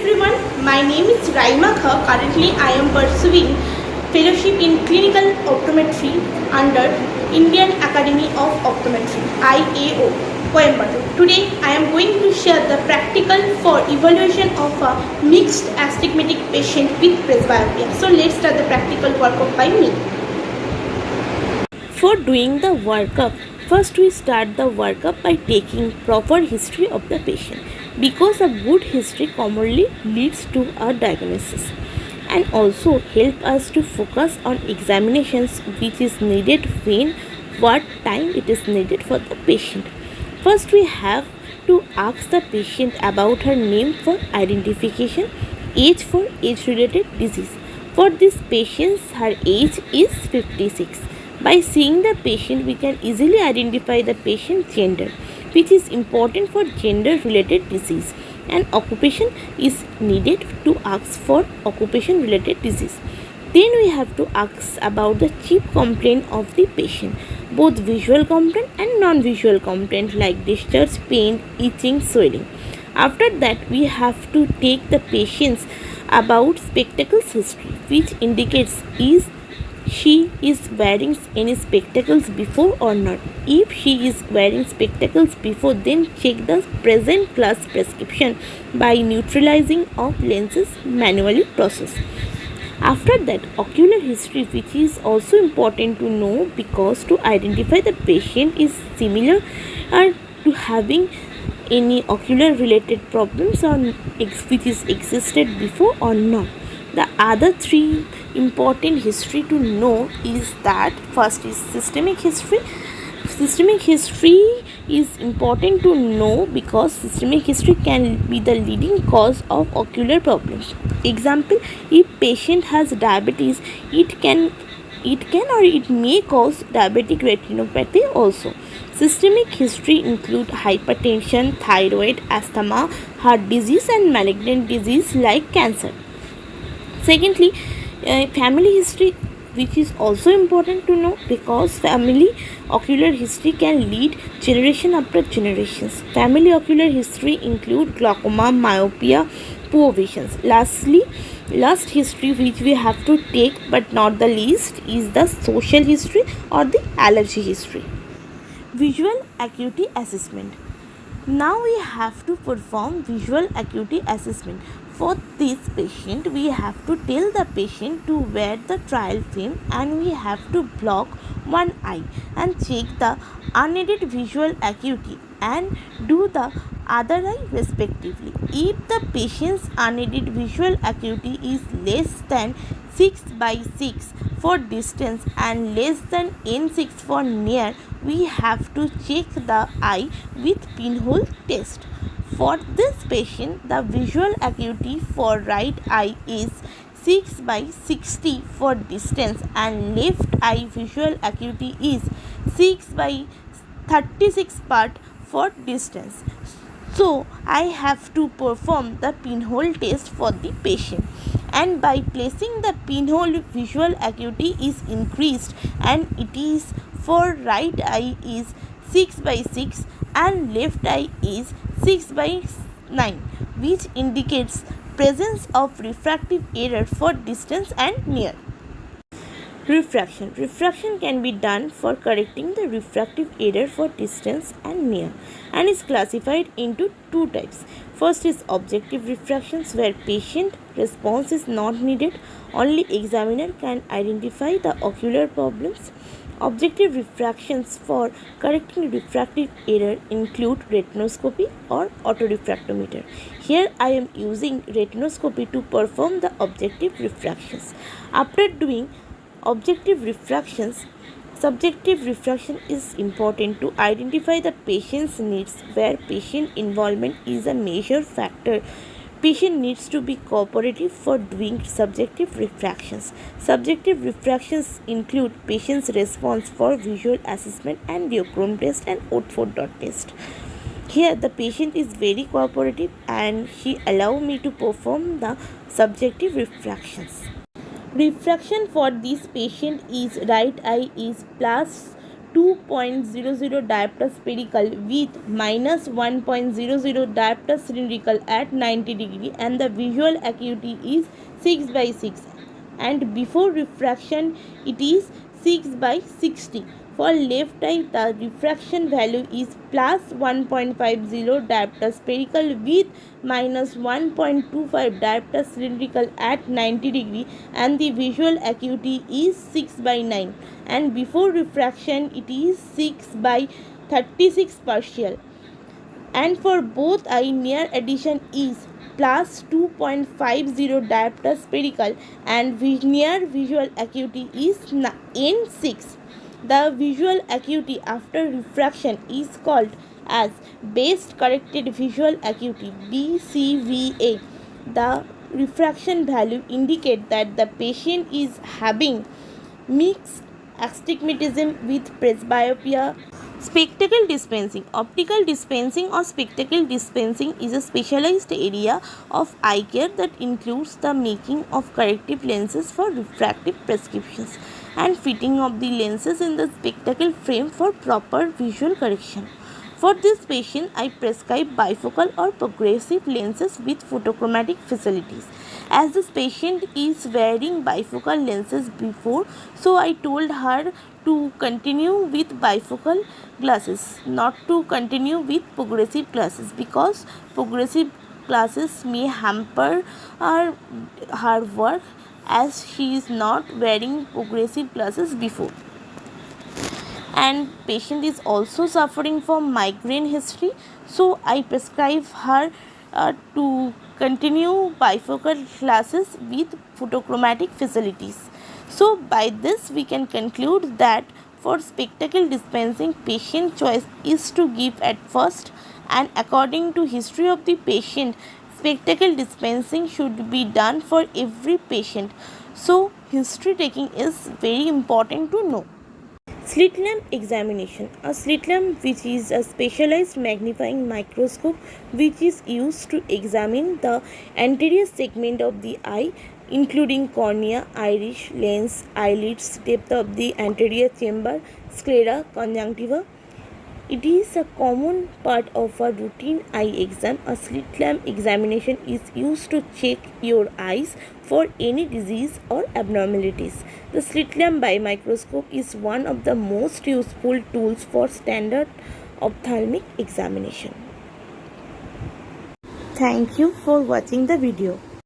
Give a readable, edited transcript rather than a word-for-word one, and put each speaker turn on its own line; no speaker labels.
everyone, my name is Raima Khan. Currently, I am pursuing fellowship in clinical optometry under Indian Academy of Optometry (IAO), Coimbatore. Today, I am going to share the practical for evaluation of a mixed astigmatic patient with presbyopia. So, let's start the practical workup by me.
For doing the workup, first we start the workup by taking proper history of the patient, because a good history commonly leads to a diagnosis and also help us to focus on examinations which is needed when, what time it is needed for the patient. First we have to ask the patient about her name for identification, age for age related disease. For this patient, her age is 56. By seeing the patient, we can easily identify the patient's gender, which is important for gender related disease, and occupation is needed to ask for occupation related disease. Then we have to ask about the chief complaint of the patient, both visual complaint and non-visual complaint like discharge, pain, itching, swelling. After that, we have to take the patient's about spectacles history, which indicates is she is wearing any spectacles before or not. If she is wearing spectacles before, then check the present class prescription by neutralizing of lenses manually process. After that, ocular history, which is also important to know because to identify the patient is similar to having any ocular related problems or which is existed before or not. The other three important history to know is that first is systemic history. Systemic history is important to know because systemic history can be the leading cause of ocular problems. Example, if patient has diabetes, it may cause diabetic retinopathy also. Systemic history include hypertension, thyroid, asthma, heart disease and malignant disease like cancer. Secondly, family history, which is also important to know because family ocular history can lead generation after generations. Family ocular history include glaucoma, myopia, poor visions. Last history which we have to take but not the least is the social history or the allergy history. Visual acuity assessment. Now we have to perform visual acuity assessment. For this patient, we have to tell the patient to wear the trial film and we have to block one eye and check the unaided visual acuity and do the other eye respectively. If the patient's unaided visual acuity is less than 6/6 for distance and less than N6 for near, we have to check the eye with pinhole test. For this patient, the visual acuity for right eye is 6/60 for distance and left eye visual acuity is 6/36 part for distance. So, I have to perform the pinhole test for the patient, and by placing the pinhole visual acuity is increased and it is for right eye is 6/6 and left eye is 6/9, which indicates presence of refractive error for distance and near. Refraction. Refraction can be done for correcting the refractive error for distance and near and is classified into two types. First is objective refractions, where patient response is not needed, only examiner can identify the ocular problems. Objective refractions for correcting refractive error include retinoscopy or autorefractometer. Here I am using retinoscopy to perform the objective refractions. After doing objective refractions, subjective refraction is important to identify the patient's needs, where patient involvement is a major factor. Patient needs to be cooperative for doing subjective refractions. Subjective refractions include patient's response for visual assessment and duochrome test and Oxford dot test. Here the patient is very cooperative and she allowed me to perform the subjective refractions. Refraction for this patient is right eye is plus 2.00 diopter spherical with minus 1.00 diopter cylindrical at 90 degree, and the visual acuity is 6 by 6, and before refraction it is 6 by 60. For left eye, the refraction value is plus 1.50 diopter spherical with minus 1.25 diopter cylindrical at 90 degree, and the visual acuity is 6 by 9, and before refraction it is 6 by 36 partial. And for both eye, near addition is plus 2.50 diopter spherical, and near visual acuity is N6. The visual acuity after refraction is called as best corrected visual acuity, BCVA. The refraction value indicates that the patient is having mixed astigmatism with presbyopia. Spectacle dispensing. Optical dispensing or spectacle dispensing is a specialized area of eye care that includes the making of corrective lenses for refractive prescriptions and fitting of the lenses in the spectacle frame for proper visual correction. For this patient, I prescribe bifocal or progressive lenses with photochromatic facilities. As this patient is wearing bifocal lenses before, so I told her to continue with bifocal glasses, not to continue with progressive glasses, because progressive glasses may hamper her work as she is not wearing progressive glasses before. And patient is also suffering from migraine history, so I prescribe her to continue bifocal glasses with photochromatic facilities. So by this we can conclude that for spectacle dispensing, patient choice is to give at first, and according to history of the patient, spectacle dispensing should be done for every patient. So history taking is very important to know. Slit lamp examination. A slit lamp, which is a specialized magnifying microscope which is used to examine the anterior segment of the eye, including cornea, iris, lens, eyelids, depth of the anterior chamber, sclera, conjunctiva. It is a common part of a routine eye exam. A slit lamp examination is used to check your eyes for any disease or abnormalities. The slit lamp by microscope is one of the most useful tools for standard ophthalmic examination. Thank you for watching the video.